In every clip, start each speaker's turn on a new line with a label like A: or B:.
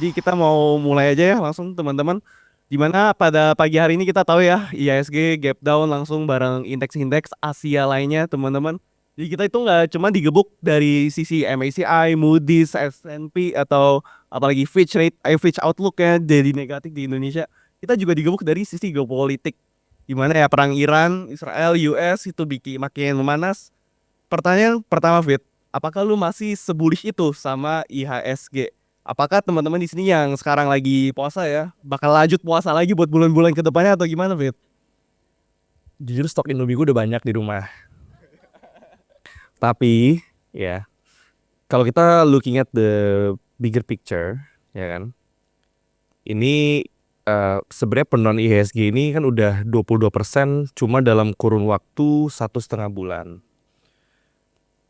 A: Jadi kita mau mulai aja ya langsung teman-teman. Dimana pada pagi hari ini kita tahu ya IHSG gap down langsung bareng indeks-indeks Asia lainnya teman-teman. Jadi kita itu nggak cuma digebuk dari sisi MACI, Moody's, S&P atau apalagi Fitch Outlook ya jadi negatif di Indonesia. Kita juga digebuk dari sisi geopolitik. Dimana ya perang Iran, Israel, US itu bikin makin memanas. Pertanyaan pertama Fit, apakah lu masih sebullish itu sama IHSG? Apakah teman-teman di sini yang sekarang lagi puasa ya, bakal lanjut puasa lagi buat bulan-bulan ke depannya atau gimana, Fit?
B: Jujur stok Indomie gue udah banyak di rumah. Tapi ya, kalau kita looking at the bigger picture, ya kan. Ini sebenarnya penurunan IHSG ini kan udah 22% cuma dalam kurun waktu 1,5 bulan.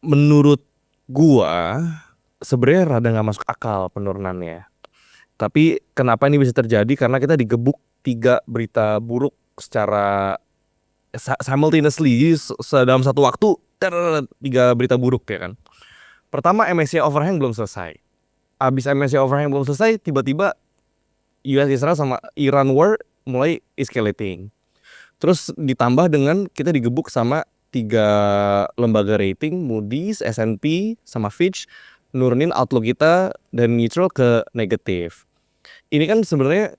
B: Menurut gua sebenarnya rada nggak masuk akal penurunannya. Tapi kenapa ini bisa terjadi? Karena kita digebuk 3 berita buruk secara simultaneously. Jadi dalam satu waktu 3 berita buruk ya kan. Pertama, MSCI overhang belum selesai. Abis MSCI overhang belum selesai, tiba-tiba US Israel sama Iran war mulai escalating. Terus ditambah dengan kita digebuk sama 3 lembaga rating, Moody's, S&P, sama Fitch, nurunin outlook kita dari neutral ke negatif. Ini kan sebenarnya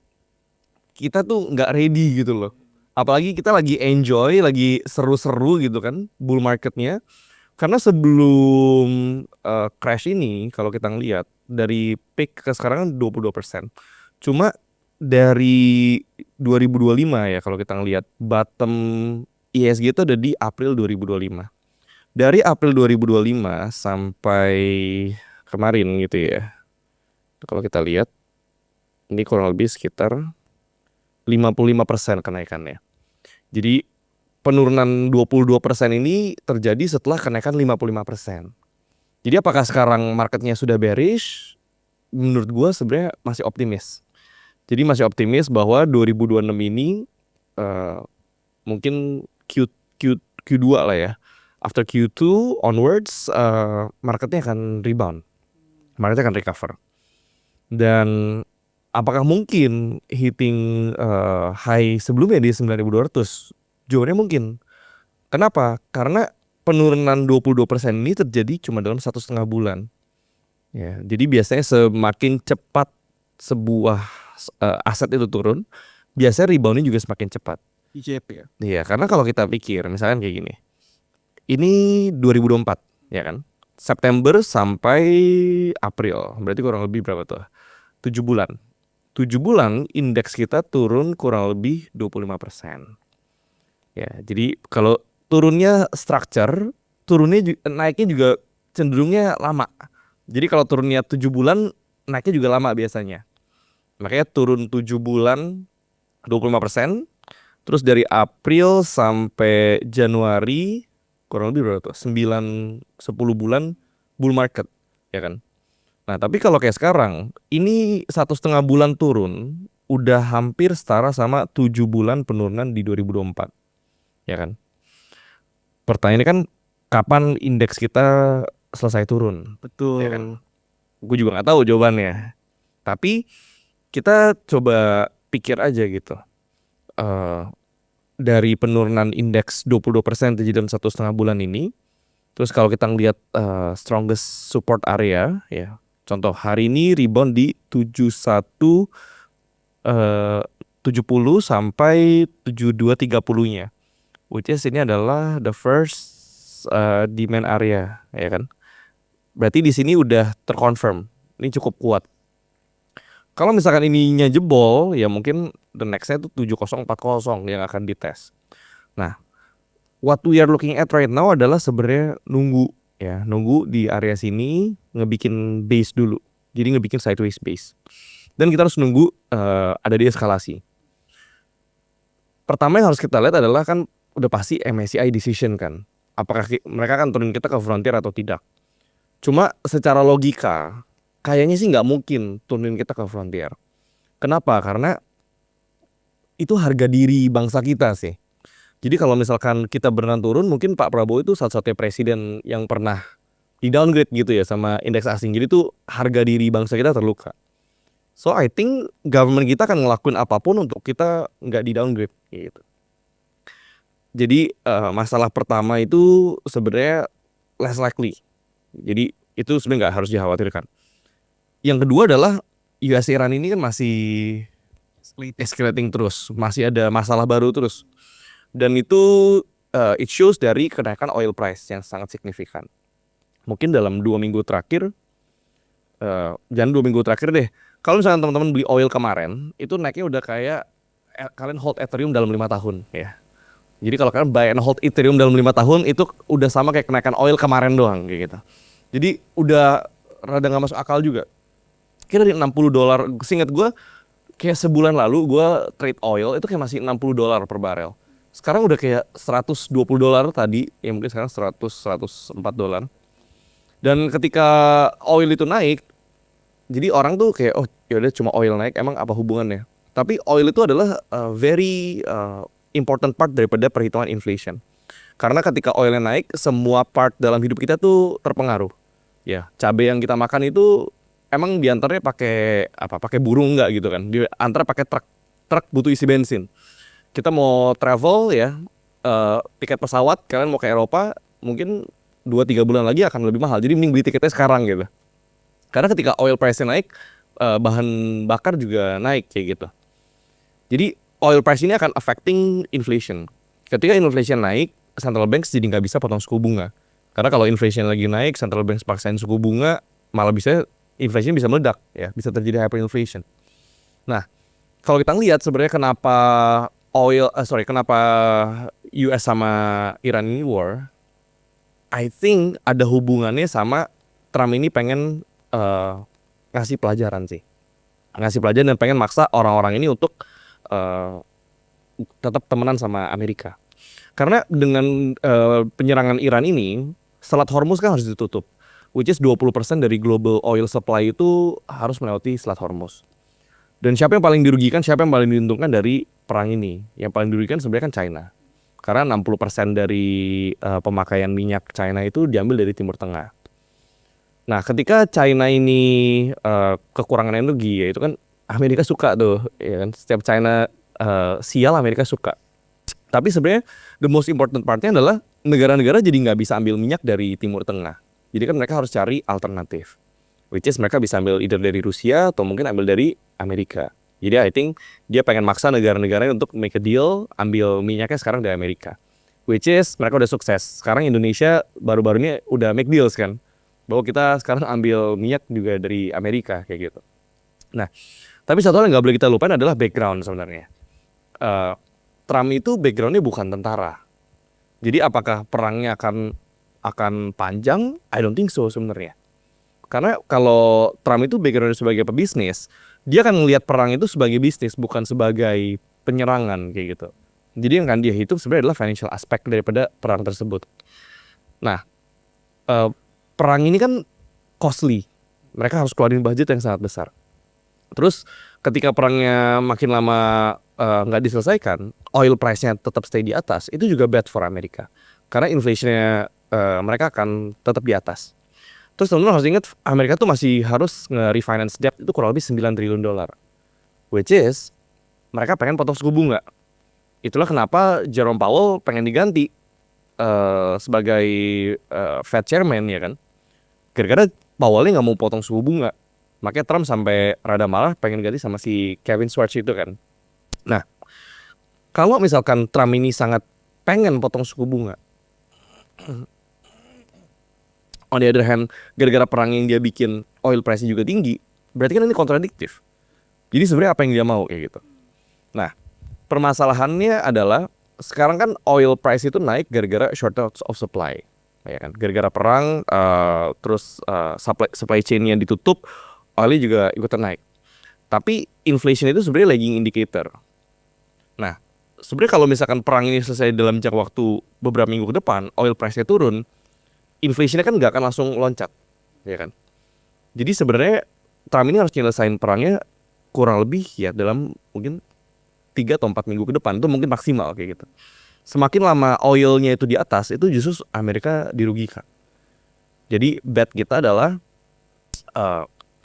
B: kita tuh nggak ready gitu loh. Apalagi kita lagi enjoy, lagi seru-seru gitu kan bull marketnya. Karena sebelum crash ini kalau kita ngeliat dari peak ke sekarang kan 22%. Cuma dari 2025 ya kalau kita ngeliat bottom ISG itu ada di April 2025. Dari April 2025 sampai kemarin gitu ya. Kalau kita lihat ini kurang lebih sekitar 55% kenaikannya. Jadi penurunan 22% ini terjadi setelah kenaikan 55%. Jadi apakah sekarang marketnya sudah bearish? Menurut gue sebenarnya masih optimis. Jadi masih optimis bahwa 2026 ini mungkin Q2 lah ya. After Q2 onwards marketnya akan rebound. Marketnya akan recover. Dan apakah mungkin hitting high sebelumnya di 9.200? Jawabannya mungkin. Kenapa? Karena penurunan 22% ini terjadi cuma dalam 1,5 bulan. Ya, jadi biasanya semakin cepat sebuah aset itu turun, biasanya reboundnya juga semakin cepat.
A: ICP ya.
B: Iya, karena kalau kita pikir misalkan kayak gini. Ini 2024, ya kan? September sampai April. Berarti kurang lebih berapa tuh? 7 bulan. 7 bulan indeks kita turun kurang lebih 25%. Ya, jadi kalau turunnya structure, naiknya juga cenderungnya lama. Jadi kalau turunnya 7 bulan, naiknya juga lama biasanya. Makanya turun 7 bulan 25%. Terus dari April sampai Januari kurang lebih berapa tuh? 9-10 bulan bull market, ya kan? Nah, tapi kalau kayak sekarang, ini 1,5 bulan turun udah hampir setara sama 7 bulan penurunan di 2024. Ya kan? Pertanyaannya kan kapan indeks kita selesai turun? Ya kan?
A: Betul.
B: Gue juga nggak tahu jawabannya. Tapi kita coba pikir aja gitu. Dari penurunan indeks 22% terjadi dalam 1,5 bulan ini. Terus kalau kita ngelihat strongest support area, ya. Contoh hari ini rebound di 70 sampai 7230-nya. Which is ini adalah the first demand area, ya kan? Berarti di sini udah terconfirm. Ini cukup kuat. Kalau misalkan ininya jebol, ya mungkin the next-nya itu 7040 yang akan dites. Nah, what we are looking at right now adalah sebenarnya nunggu di area sini ngebikin base dulu. Jadi ngebikin sideways base. Dan kita harus nunggu ada di eskalasi. Pertama yang harus kita lihat adalah kan udah pasti MSCI decision kan. Apakah mereka akan turunin kita ke frontier atau tidak. Cuma secara logika kayaknya sih nggak mungkin turunin kita ke frontier. Kenapa? Karena itu harga diri bangsa kita sih. Jadi kalau misalkan kita beneran turun, mungkin Pak Prabowo itu satu-satunya presiden yang pernah di downgrade gitu ya sama indeks asing. Jadi itu harga diri bangsa kita terluka. So I think government kita akan ngelakuin apapun untuk kita nggak di downgrade gitu. Jadi masalah pertama itu sebenarnya less likely. Jadi itu sebenarnya nggak harus dikhawatirkan. Yang kedua adalah US Iran ini kan masih escalating terus, masih ada masalah baru terus. Dan itu it shows dari kenaikan oil price yang sangat signifikan. Mungkin dalam 2 minggu terakhir, jangan 2 minggu terakhir deh. Kalau misalnya teman-teman beli oil kemarin, itu naiknya udah kayak kalian hold Ethereum dalam 5 tahun ya. Jadi kalau kalian buy and hold Ethereum dalam 5 tahun itu udah sama kayak kenaikan oil kemarin doang kayak gitu. Jadi udah rada gak masuk akal juga. Kira dari $60, seingat gue kayak sebulan lalu gue trade oil itu kayak masih $60 per barel. Sekarang udah kayak $120 tadi, ya mungkin sekarang $104. Dan ketika oil itu naik, jadi orang tuh kayak oh yaudah cuma oil naik, emang apa hubungannya? Tapi oil itu adalah very important part daripada perhitungan inflation. Karena ketika oilnya naik, semua part dalam hidup kita tuh terpengaruh. Ya, cabai yang kita makan itu emang diantaranya pakai apa? Pakai burung nggak gitu kan? Diantar pakai truk. Truk butuh isi bensin. Kita mau travel ya, tiket pesawat kalian mau ke Eropa mungkin 2-3 bulan lagi akan lebih mahal. Jadi mending beli tiketnya sekarang gitu. Karena ketika oil price-nya naik, bahan bakar juga naik kayak gitu. Jadi oil price ini akan affecting inflation. Ketika inflation naik, central banks jadi nggak bisa potong suku bunga. Karena kalau inflation lagi naik, central banks paksain suku bunga, malah bisa inflation bisa meledak, ya bisa terjadi hyperinflation. Nah, kalau kita lihat sebenarnya kenapa kenapa US sama Iran ini war, I think ada hubungannya sama Trump ini pengen ngasih pelajaran sih, ngasih pelajaran dan pengen maksa orang-orang ini untuk tetap temenan sama Amerika. Karena dengan penyerangan Iran ini, Selat Hormuz kan harus ditutup, which is 20% dari global oil supply itu harus melewati Selat Hormuz. Dan siapa yang paling dirugikan, siapa yang paling diuntungkan dari perang ini? Yang paling dirugikan sebenarnya kan China. Karena 60% dari pemakaian minyak China itu diambil dari Timur Tengah. Nah, ketika China ini kekurangan energi, ya itu kan Amerika suka tuh, ya kan? Setiap China sial, Amerika suka. Tapi sebenarnya the most important partnya adalah negara-negara jadi nggak bisa ambil minyak dari Timur Tengah. Jadi kan mereka harus cari alternatif, which is mereka bisa ambil either dari Rusia atau mungkin ambil dari Amerika. Jadi I think dia pengen maksa negara-negara untuk make a deal, ambil minyaknya sekarang dari Amerika. Which is mereka udah sukses. Sekarang Indonesia baru-baru ini udah make deals kan, bahwa kita sekarang ambil minyak juga dari Amerika kayak gitu. Nah, tapi satu hal yang nggak boleh kita lupain adalah background sebenarnya. Trump itu backgroundnya bukan tentara. Jadi apakah perangnya akan panjang? I don't think so sebenarnya. Karena kalau Trump itu backgroundnya sebagai pebisnis, dia akan melihat perang itu sebagai bisnis, bukan sebagai penyerangan kayak gitu. Jadi yang kan dia hitung sebenarnya adalah financial aspect daripada perang tersebut. Nah, perang ini kan costly. Mereka harus keluarin budget yang sangat besar. Terus ketika perangnya makin lama nggak diselesaikan, oil price-nya tetap stay di atas, itu juga bad for Amerika. Karena inflation-nya mereka akan tetap di atas. Terus teman-teman harus ingat, Amerika tuh masih harus nge-refinance debt itu kurang lebih $9 triliun. Which is, mereka pengen potong suku bunga. Itulah kenapa Jerome Powell pengen diganti sebagai Fed Chairman ya kan. Gara-gara Powell-nya nggak mau potong suku bunga. Makanya Trump sampai rada marah pengen ganti sama si Kevin Schwartz itu kan. Nah, kalau misalkan Trump ini sangat pengen potong suku bunga, on the other hand, gara-gara perang yang dia bikin oil price-nya juga tinggi, berarti kan ini kontradiktif. Jadi sebenarnya apa yang dia mau kayak gitu. Nah, permasalahannya adalah sekarang kan oil price itu naik gara-gara shortage of supply, ya kan? Gara-gara perang, terus supply chain-nya ditutup, oilnya juga ikutan naik. Tapi inflation itu sebenarnya lagging indicator. Nah, sebenarnya kalau misalkan perang ini selesai dalam jangka waktu beberapa minggu ke depan, oil price-nya turun, inflation-nya kan nggak akan langsung loncat, ya kan? Jadi sebenarnya Trump ini harus nyelesain perangnya kurang lebih ya dalam mungkin 3 atau 4 minggu ke depan, itu mungkin maksimal kayak gitu. Semakin lama oilnya itu di atas, itu justru Amerika dirugikan. Jadi bet kita adalah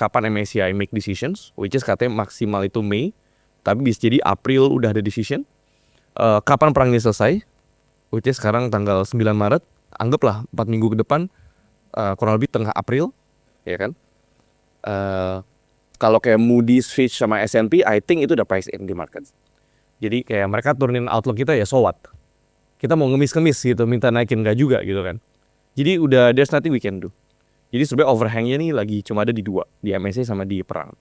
B: kapan MSCI make decisions, which is katanya maksimal itu Mei, tapi bisa jadi April udah ada decision. Kapan perang ini selesai, which is sekarang tanggal 9 Maret, anggaplah 4 minggu ke depan, kurang lebih tengah April, ya kan. Kalau kayak Moody's, Fitch sama S&P, I think itu udah price in di market. Jadi kayak mereka turunin outlook kita ya, so what? Kita mau ngemis-ngemis gitu, minta naikin nggak juga gitu kan. Jadi udah there's nothing we can do. Jadi sebenarnya overhangnya nih lagi cuma ada di dua, di MSCI sama di perang.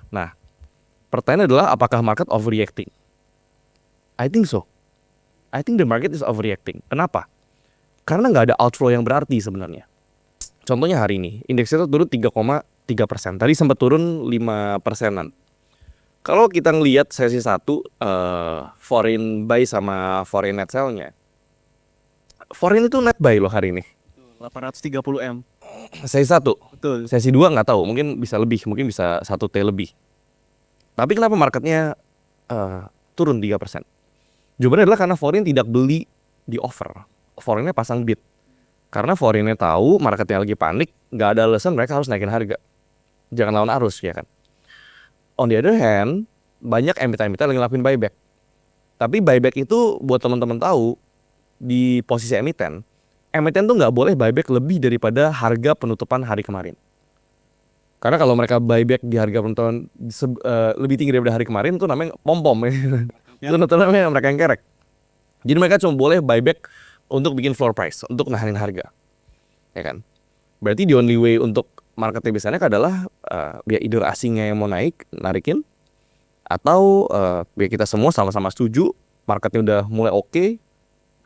B: Nah, pertanyaan adalah apakah market overreacting? I think so. I think the market is overreacting. Kenapa? Karena nggak ada outflow yang berarti sebenarnya. Contohnya hari ini, indeks itu turun 3,3%. Tadi sempat turun 5%-an. Kalau kita ngelihat sesi 1, foreign buy sama foreign net sell-nya. Foreign itu net buy loh hari ini.
A: 830 M.
B: Sesi 1.
A: Betul.
B: Sesi 2 nggak tahu, mungkin bisa lebih, mungkin bisa 1 T lebih. Tapi kenapa marketnya turun 3%? Jawabannya adalah karena foreign tidak beli di offer. Foreignnya pasang bid. Karena foreignnya tahu marketnya lagi panik, nggak ada alasan mereka harus naikin harga. Jangan lawan arus, ya kan. On the other hand, banyak emiten-emiten lagi ngelakuin buyback. Tapi buyback itu buat teman-teman tahu, di posisi emiten tuh nggak boleh buyback lebih daripada harga penutupan hari kemarin. Karena kalau mereka buyback di harga penutupan lebih tinggi daripada hari kemarin, itu namanya pom-pom. Itu namanya mereka yang kerek. Jadi mereka cuma boleh buyback untuk bikin floor price, untuk nahanin harga, ya kan. Berarti the only way untuk marketnya bisa naik adalah biar either asingnya yang mau naik, narikin, atau biar kita semua sama-sama setuju, marketnya udah mulai oke,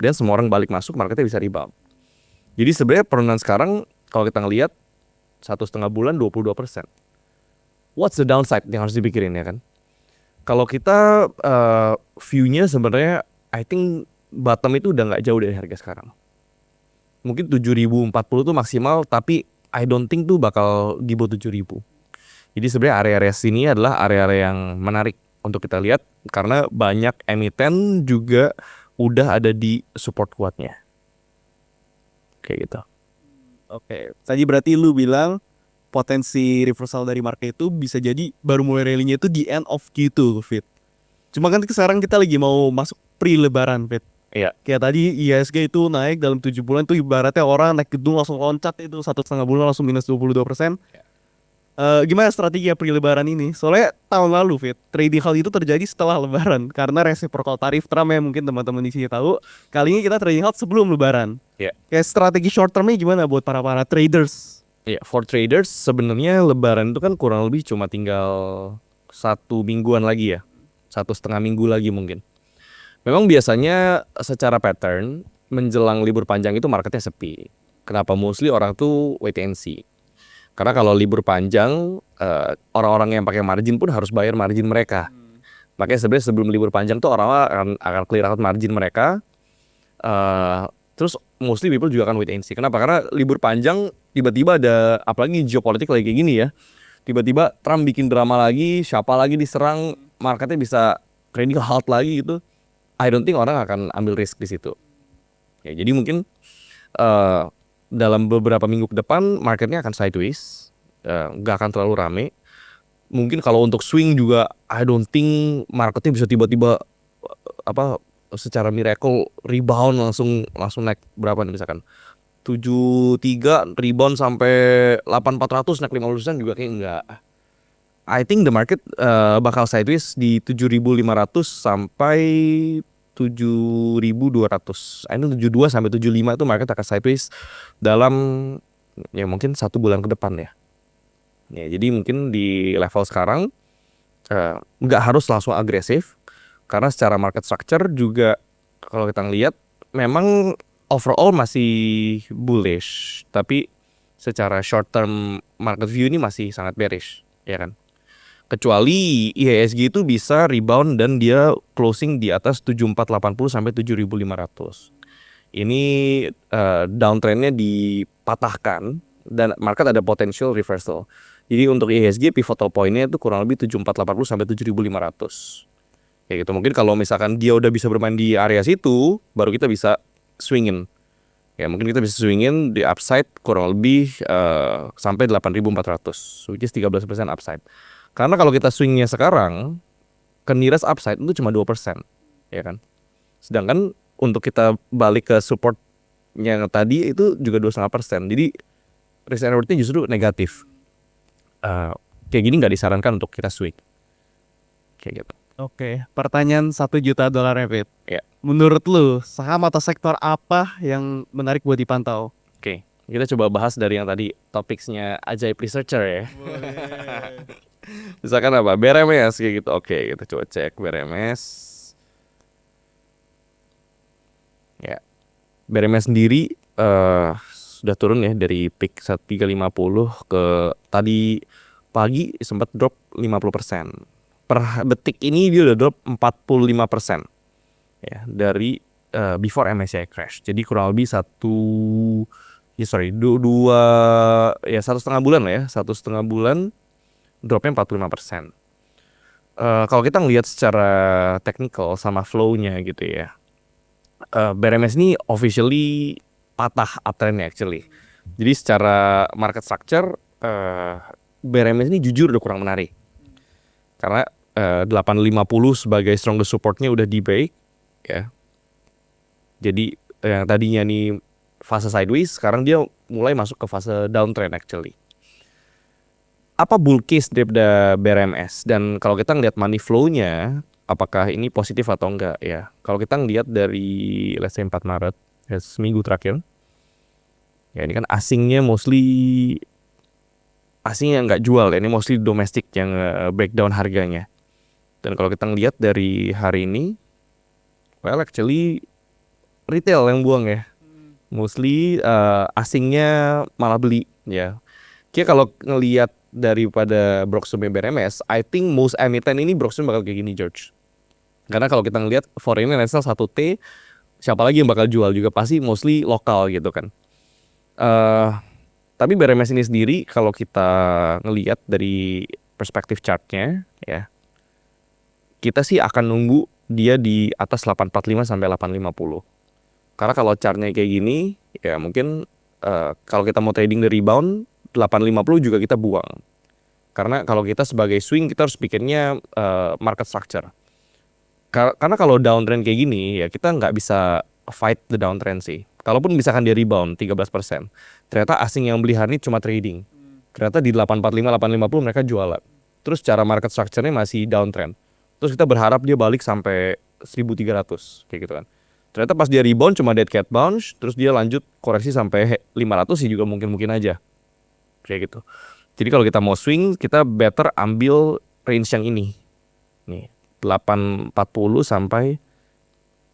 B: dan semua orang balik masuk, marketnya bisa rebound. Jadi sebenarnya penurunan sekarang kalau kita ngelihat 1,5 bulan 22%. What's the downside yang harus dipikirin, ya kan? Kalau kita view-nya sebenarnya, I think bottom itu udah nggak jauh dari harga sekarang. Mungkin 7.040 tuh maksimal, tapi I don't think tuh bakal di bawah 7.000. Jadi sebenarnya area-area sini adalah area-area yang menarik untuk kita lihat karena banyak emiten juga udah ada di support kuatnya. Kayak gitu.
A: Oke. Tadi berarti lu bilang potensi reversal dari market itu bisa jadi baru mulai rally-nya itu di end of Q2, Fit. Cuma kan sekarang kita lagi mau masuk pre-lebaran, Fit.
B: Iya.
A: Kayak tadi IHSG itu naik dalam 7 bulan itu ibaratnya orang naik gedung langsung loncat itu 1,5 bulan langsung minus 22%. Gimana strategi pre-lebaran ini? Soalnya tahun lalu, Fit, trading hal itu terjadi setelah lebaran karena reciprocal tarif Trump ya, mungkin teman-teman di sini tahu. Kali ini kita trading halt sebelum lebaran.
B: Iya.
A: Kayak strategi short termnya gimana buat para traders?
B: Iya, for traders sebenarnya lebaran itu kan kurang lebih cuma tinggal 1 mingguan lagi ya. 1,5 minggu lagi mungkin. Memang biasanya secara pattern menjelang libur panjang itu marketnya sepi. Kenapa? Mostly orang tuh wait and see. Karena kalau libur panjang orang-orang yang pakai margin pun harus bayar margin mereka. Makanya sebenarnya sebelum libur panjang tuh orang akan clear out margin mereka. Terus mostly people juga akan wait and see. Kenapa? Karena libur panjang tiba-tiba ada, apalagi geopolitik lagi kayak gini ya. Tiba-tiba Trump bikin drama lagi, siapa lagi diserang, marketnya bisa trading halt lagi gitu. I don't think orang akan ambil risk di situ. Ya, jadi mungkin dalam beberapa minggu ke depan marketnya akan sideways, nggak akan terlalu rame. Mungkin kalau untuk swing juga, I don't think marketnya bisa tiba-tiba secara miracle rebound langsung naik berapa nih misalkan 73 rebound sampai 8.400 naik 50% juga kayak enggak. I think the market bakal sideways di 7.500 sampai 7.200. I think 72 sampai 75 itu market akan sideways dalam ya mungkin 1 bulan ke depan ya. Ya, jadi mungkin di level sekarang nggak harus langsung agresif karena secara market structure juga kalau kita ngelihat memang overall masih bullish, tapi secara short term market view ini masih sangat bearish, ya kan? Kecuali IHSG itu bisa rebound dan dia closing di atas 7480 sampai 7500. Ini downtrendnya dipatahkan dan market ada potential reversal. Jadi untuk IHSG pivotal point-nya itu kurang lebih 7480 sampai 7500. Kayak gitu. Mungkin kalau misalkan dia udah bisa bermain di area situ, baru kita bisa swingin. Ya mungkin kita bisa swingin di upside kurang lebih sampai 8.400, which is 13% upside. Karena kalau kita swingnya sekarang ke nearest upside itu cuma 2%, ya kan. Sedangkan untuk kita balik ke supportnya tadi itu juga 2,5%. Jadi risk and rewardnya justru negatif. Kayak gini nggak disarankan untuk kita swing. Kayak gitu.
A: Oke, pertanyaan $1 juta Fit.
B: Ya.
A: Menurut lu saham atau sektor apa yang menarik buat dipantau?
B: Oke, kita coba bahas dari yang tadi topiknya ajaib researcher ya. Misalkan apa? BRMS kayak gitu. Oke, kita coba cek BRMS. Ya. BRMS sendiri sudah turun ya dari peak 1350 ke tadi pagi sempat drop 50%. Per detik ini dia udah drop 45% ya dari before MSCI crash. Jadi kurang lebih dua ya 1,5 bulan lah ya, 1,5 bulan dropnya 45%. Kalau kita ngelihat secara technical sama flow-nya gitu ya, BRMS ini officially patah uptrendnya actually. Jadi secara market structure BRMS ini jujur udah kurang menarik. Karena 850 sebagai strongest supportnya udah di break ya. Jadi yang tadinya nih fase sideways sekarang dia mulai masuk ke fase downtrend actually. Apa bull case daripada BRMS? Dan kalau kita ngeliat money flow-nya apakah ini positif atau enggak ya. Kalau kita ngeliat dari let's say 4 Maret ya, seminggu terakhir. Ya ini kan asingnya nggak jual ya, ini mostly domestik yang breakdown harganya. Dan kalau kita ngeliat dari hari ini, well actually retail yang buang ya, mostly asingnya malah beli ya. Kayak kalau ngeliat daripada Broxton BRMS, I think most emiten ini Broxton bakal kayak gini George. Karena kalau kita ngeliat foreign investor 1T, siapa lagi yang bakal jual juga pasti mostly lokal gitu kan. Tapi BRMS ini sendiri kalau kita ngelihat dari perspektif chartnya ya, kita sih akan nunggu dia di atas 845 sampai 850. Karena kalau chartnya kayak gini ya mungkin kalau kita mau trading dari rebound 850 juga kita buang. Karena kalau kita sebagai swing kita harus pikirnya market structure. Karena kalau downtrend kayak gini ya kita nggak bisa fight the downtrend sih. Kalaupun misalkan dia rebound 13%, ternyata asing yang beli hari ini cuma trading. Ternyata di 845, 850 mereka jualan. Terus cara market structure-nya masih downtrend. Terus kita berharap dia balik sampai 1.300 kayak gitu kan. Ternyata pas dia rebound cuma dead cat bounce, terus dia lanjut koreksi sampai 500 sih juga mungkin aja. Kayak gitu. Jadi kalau kita mau swing, kita better ambil range yang ini. Nih, 840 sampai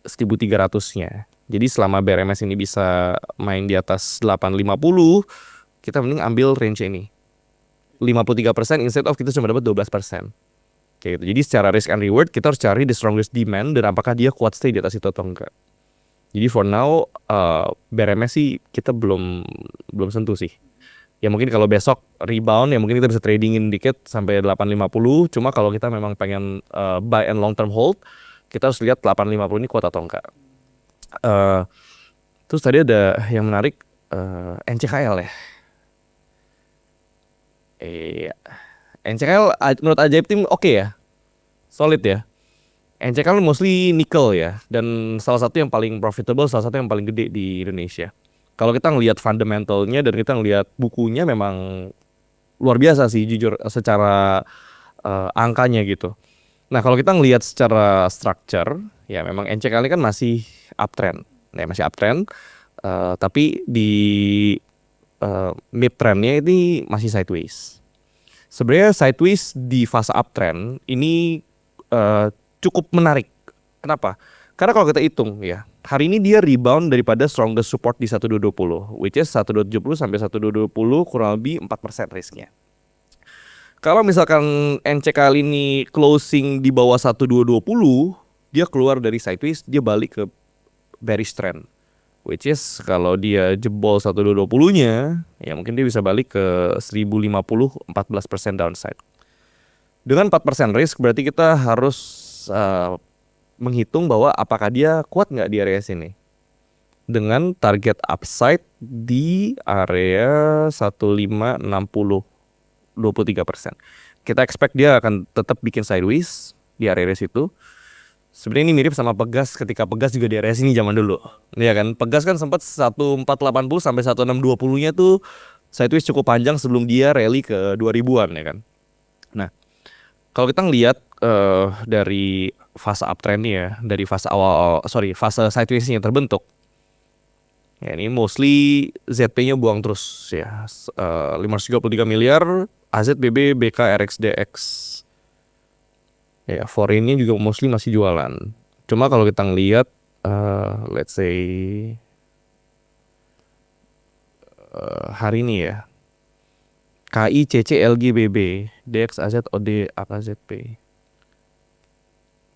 B: 1.300-nya. Jadi selama BRMS ini bisa main di atas 850, kita mending ambil range ini. 53% instead of kita cuma dapat 12%. Kayak gitu. Jadi secara risk and reward kita harus cari the strongest demand dan apakah dia kuat stay di atas itu atau enggak. Jadi for now BRMS sih kita belum sentuh sih. Ya mungkin kalau besok rebound ya mungkin kita bisa tradingin dikit sampai 850. Cuma kalau kita memang pengen buy and long term hold, kita harus lihat 850 ini kuat atau enggak. Terus tadi ada yang menarik NCKL ya. NCKL menurut ajaib tim oke ya, solid ya. NCKL mostly nickel ya, dan salah satu yang paling profitable, salah satu yang paling gede di Indonesia. Kalau kita ngelihat fundamentalnya dan kita ngelihat bukunya memang luar biasa sih jujur secara angkanya gitu. Nah kalau kita ngelihat secara structure ya memang NCKL ini kan masih uptrend, masih uptrend, tapi di mid trendnya ini masih sideways. Sebenarnya sideways di fase uptrend ini cukup menarik. Kenapa? Karena kalau kita hitung ya, hari ini dia rebound daripada strongest support di 1220, which is 1270 sampai 1220 kurang lebih 4% risknya. Kalau misalkan NCKL ini closing di bawah 1220, dia keluar dari sideways, dia balik ke bearish trend. Which is kalau dia jebol 1220-nya, ya mungkin dia bisa balik ke 1050, 14% downside. Dengan 4% risk berarti kita harus menghitung bahwa apakah dia kuat nggak di area sini. dengan target upside di area 1560 23%. Kita expect dia akan tetap bikin sideways di area situ. Sebenarnya ini mirip sama Pegas ketika Pegas juga di area sini zaman dulu. Iya kan? Pegas kan sempat 1480 sampai 1620-nya tuh sideways cukup panjang sebelum dia rally ke 2000-an ya kan. Nah, kalau kita ngelihat dari fase uptrend ya, dari fase fase sideways-nya yang terbentuk. Ya ini mostly ZP-nya buang terus ya. 533 miliar, AZBB, BK, RXDX. Ya, foreign-nya juga mostly masih jualan. Cuma kalau kita ngelihat let's say hari ini ya. KI, CC, LG, BB, DX, AZ, OD, AKZP.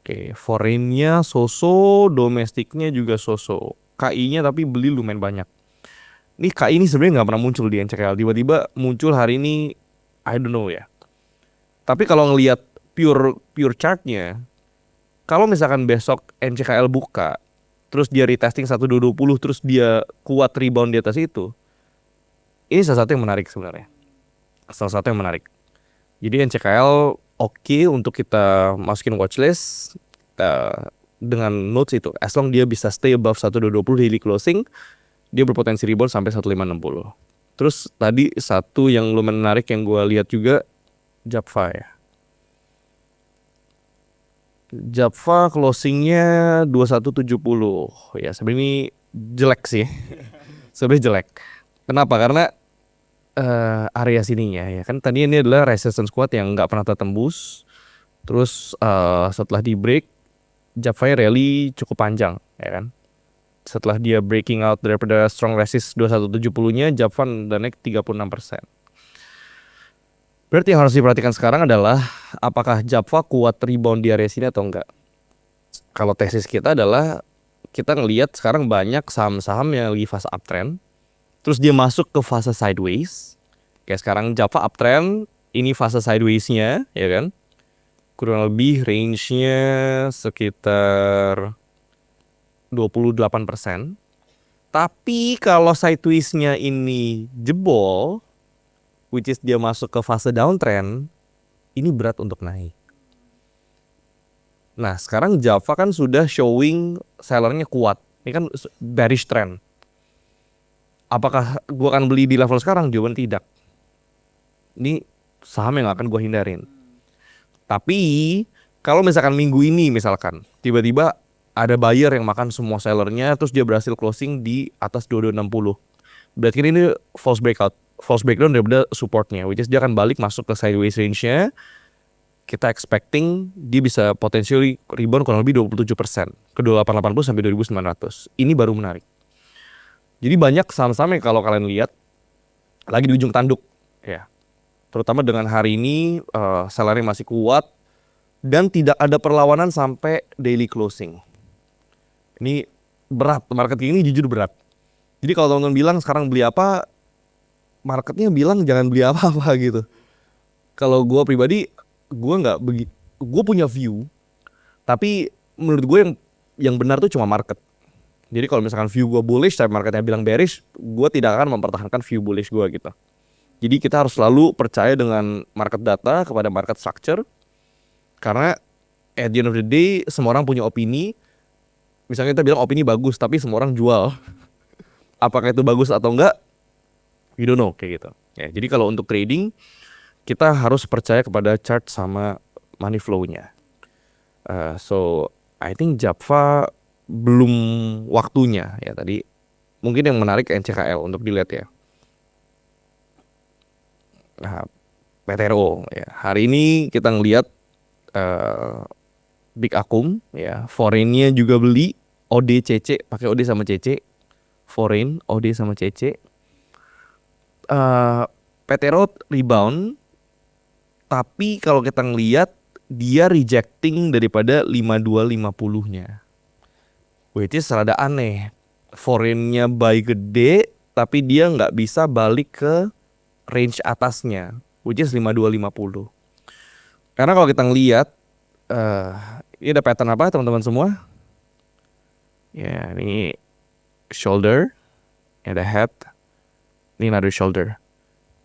B: Oke, foreign-nya so-so, domestiknya juga so-so. KI-nya tapi beli lumayan banyak. Ini KI ini sebenarnya nggak pernah muncul di NCKL. Tiba-tiba muncul hari ini, I don't know ya. Tapi kalau ngelihat pure chartnya, kalau misalkan besok NCKL buka, terus dia retesting 1220, terus dia kuat rebound di atas itu, ini salah satu yang menarik sebenarnya. Salah satu yang menarik. Jadi NCKL oke untuk kita masukin watchlist dengan notes itu. As long dia bisa stay above 1220 daily closing, dia berpotensi rebound sampai 1560. Terus tadi satu yang lumayan menarik yang gue lihat juga, Japfa ya. Japfa closingnya 2170. Ya sebenarnya ini jelek sih. Sebenarnya jelek. Kenapa? Karena area sininya ya kan tadi ini adalah resistance kuat yang nggak pernah tertembus. Terus setelah di break, Japfa rally cukup panjang ya kan. Setelah dia breaking out daripada strong resist 2170-nya, Japfa udah naik 36%. Berarti yang harus diperhatikan sekarang adalah apakah Japfa kuat rebound di area sini atau enggak. Kalau tesis kita adalah kita ngelihat sekarang banyak saham-saham yang lagi fase uptrend, terus dia masuk ke fase sideways. Kayak sekarang Japfa uptrend, ini fase sideways-nya ya kan. Kurang lebih range-nya sekitar 28%. Tapi kalau sideways-nya ini jebol, which is dia masuk ke fase downtrend, ini berat untuk naik. Nah sekarang Japfa kan sudah showing sellernya kuat. Ini kan bearish trend. Apakah gue akan beli di level sekarang? Jawaban tidak. Ini saham yang akan gue hindarin. Tapi kalau misalkan minggu ini misalkan tiba-tiba ada buyer yang makan semua sellernya, terus dia berhasil closing di atas 2260. Berarti ini false breakout, false breakdown daripada supportnya, which is dia akan balik masuk ke sideways range-nya. Kita expecting dia bisa potentially rebound kurang lebih 27% ke 2880 sampai 2900. Ini baru menarik. Jadi banyak saham-saham yang kalau kalian lihat lagi di ujung tanduk ya. Terutama dengan hari ini sellernya masih kuat dan tidak ada perlawanan sampai daily closing. Ini berat, market ini jujur berat. Jadi kalau teman-teman bilang sekarang beli apa, marketnya bilang jangan beli apa-apa gitu. Kalau gue pribadi, gue punya view, tapi menurut gue yang benar tuh cuma market. Jadi kalau misalkan view gue bullish, tapi marketnya bilang bearish, gue tidak akan mempertahankan view bullish gue gitu. Jadi kita harus selalu percaya dengan market data kepada market structure, karena at the end of the day semua orang punya opini. Misalnya kita bilang opini bagus, tapi semua orang jual. Apakah itu bagus atau enggak? We don't know kayak gitu. Ya, jadi kalau untuk trading kita harus percaya kepada chart sama money flow-nya. So I think Japfa belum waktunya ya tadi. Mungkin yang menarik NCKL untuk dilihat ya. Nah, PTRO ya. Hari ini kita ngelihat Big Akum ya, foreign-nya juga beli OD CC, pakai OD sama CC. Foreign, OD sama CC. PTRO rebound, tapi kalau kita ngelihat dia rejecting daripada 5250-nya. Which is rada aneh. Foreign-nya buy gede, tapi dia nggak bisa balik ke range atasnya, which is 5250. Karena kalau kita ngelihat ini ada pattern apa teman-teman semua? Ya ini shoulder, ada head, ini another shoulder.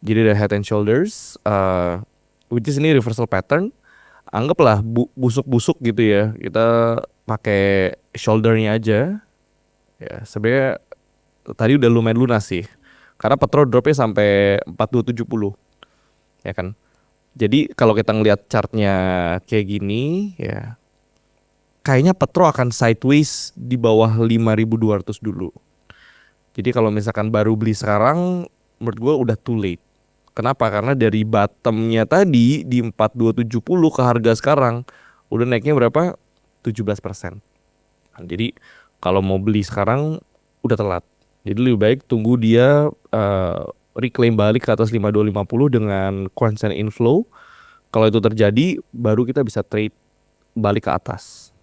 B: Jadi ada head and shoulders, which is ini reversal pattern. Anggaplah busuk-busuk gitu ya. Kita pakai shouldernya aja. Ya, sebenarnya tadi udah lumayan lunas sih. Karena Petro dropnya sampai 4270, ya kan. Jadi kalau kita ngelihat chartnya kayak gini, ya kayaknya Petro akan sideways di bawah 5200 dulu. Jadi kalau misalkan baru beli sekarang, menurut gue udah too late. Kenapa? Karena dari bottomnya tadi di 4270 ke harga sekarang udah naiknya berapa? 17%. Jadi kalau mau beli sekarang udah telat. Jadi lebih baik tunggu dia reclaim balik ke atas 5250 dengan constant inflow. Kalau itu terjadi baru kita bisa trade balik ke atas.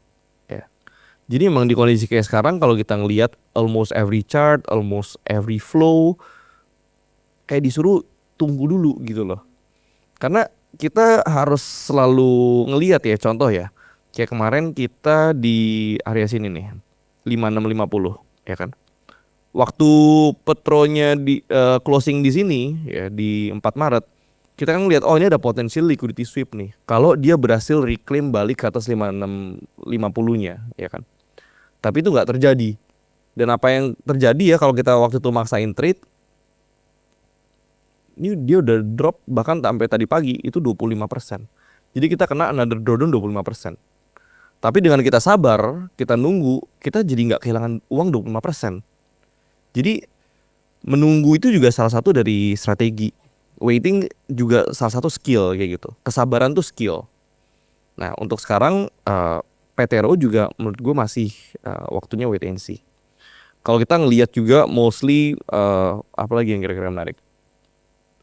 B: Ya. Jadi emang di kondisi kayak sekarang kalau kita ngelihat almost every chart, almost every flow kayak disuruh tunggu dulu gitu loh. Karena kita harus selalu ngelihat ya, contoh ya. Kayak kemarin kita di area sini nih, 5650 ya kan. Waktu Petronya di closing di sini ya di 4 Maret, kita kan ngelihat oh ini ada potensial liquidity sweep nih. Kalau dia berhasil reclaim balik ke atas 5650-nya ya kan. Tapi itu nggak terjadi. Dan apa yang terjadi ya kalau kita waktu itu maksain trade, ini dia udah drop bahkan sampai tadi pagi itu 25%. Jadi kita kena another drawdown 25%. Tapi dengan kita sabar, kita nunggu, kita jadi nggak kehilangan uang 25%. Jadi menunggu itu juga salah satu dari strategi. Waiting juga salah satu skill kayak gitu. Kesabaran tuh skill. Nah untuk sekarang PTRO juga menurut gue masih waktunya wait and see. Kalau kita ngelihat juga mostly apa lagi yang kira-kira menarik?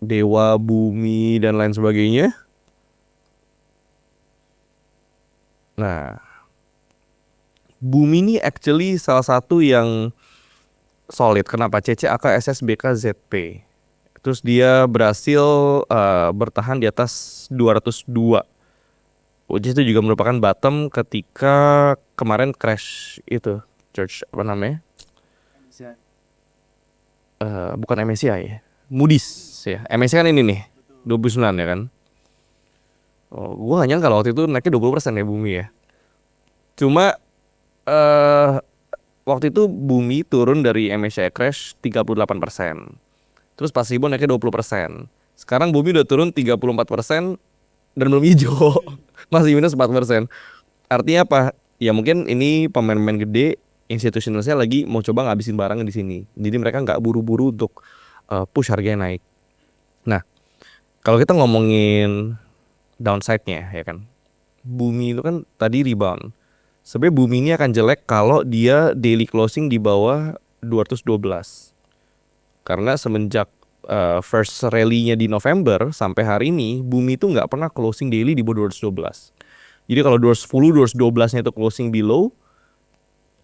B: Dewa, Bumi dan lain sebagainya. Nah, Bumi ini actually salah satu yang solid. Kenapa? CCAK, SSBK, ZP. Terus dia berhasil bertahan di atas 202. Which itu juga merupakan bottom ketika kemarin crash itu. Church apa namanya? Bukan MSCI ya. Moody's ya. MSCI kan ini nih. 29 ya kan. Oh, gua gak nyangka kalau waktu itu naiknya 20% ya Bumi ya. Cuma waktu itu Bumi turun dari MSCI crash 38%. Terus Pasibo naiknya 20%. Sekarang Bumi udah turun 34% dan belum hijau. Masih minus 4%. Artinya apa? Ya mungkin ini pemain-pemain gede institusionalnya lagi mau coba ngabisin barang di sini. Jadi mereka nggak buru-buru untuk push harganya naik. Nah, kalau kita ngomongin downside-nya ya kan. Bumi itu kan tadi rebound. Sebenarnya Bumi ini akan jelek kalau dia daily closing di bawah 212. Karena semenjak first rally-nya di November sampai hari ini, Bumi itu nggak pernah closing daily di bawah 212. Jadi kalau 210, 212-nya itu closing below,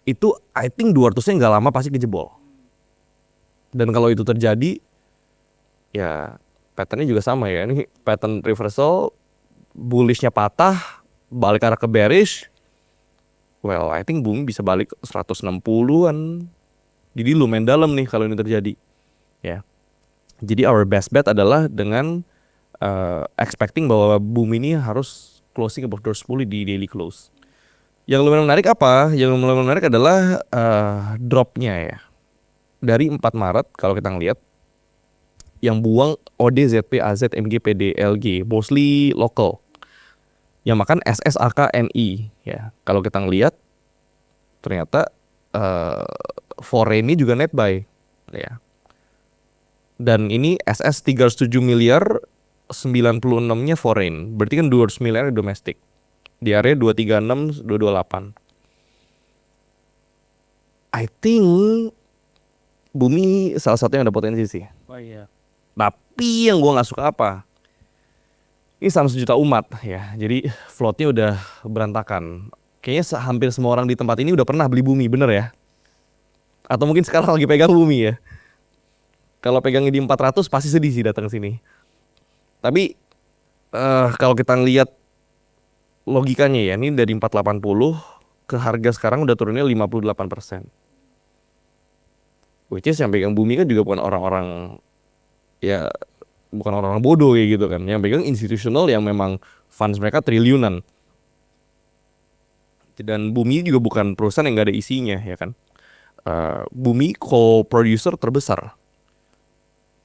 B: itu I think 200-nya nggak lama pasti kejebol. Dan kalau itu terjadi, ya patternnya juga sama ya. Ini pattern reversal, bullish-nya patah, balik arah ke bearish. Well, I think Bumi bisa balik 160-an. Jadi lumayan dalam nih kalau ini terjadi. Ya. Jadi our best bet adalah dengan expecting bahwa Bumi ini harus closing above 210 di daily close. Yang lumayan menarik apa? Yang lumayan menarik adalah dropnya ya. Dari 4 Maret kalau kita ngelihat yang buang OD, ZP, AZ, MG, PD, LG, mostly local. Yang makan SS, AK, NI ya. Kalau kita ngelihat ternyata foreign ini juga net buy ya. Dan ini SS 307 miliar 96-nya foreign. Berarti kan 200 miliar domestik. Di area 236 228. I think Bumi salah satu yang ada potensi sih.
A: Oh iya.
B: Tapi yang gua nggak suka apa? Ini sama sejuta umat ya. Jadi floatnya udah berantakan. Kayaknya hampir semua orang di tempat ini udah pernah beli Bumi, bener ya? Atau mungkin sekarang lagi pegang Bumi ya. Kalau pegangnya di 400 pasti sedih sih datang sini. Tapi kalau kita ngelihat logikanya ya, ini dari 480 ke harga sekarang udah turunnya 58%. which is yang pegang Bumi kan juga bukan orang-orang, ya bukan orang-orang bodoh kayak gitu kan, yang pegang institusional yang memang funds mereka triliunan. Dan Bumi juga bukan perusahaan yang gak ada isinya ya kan. Bumi co-producer terbesar,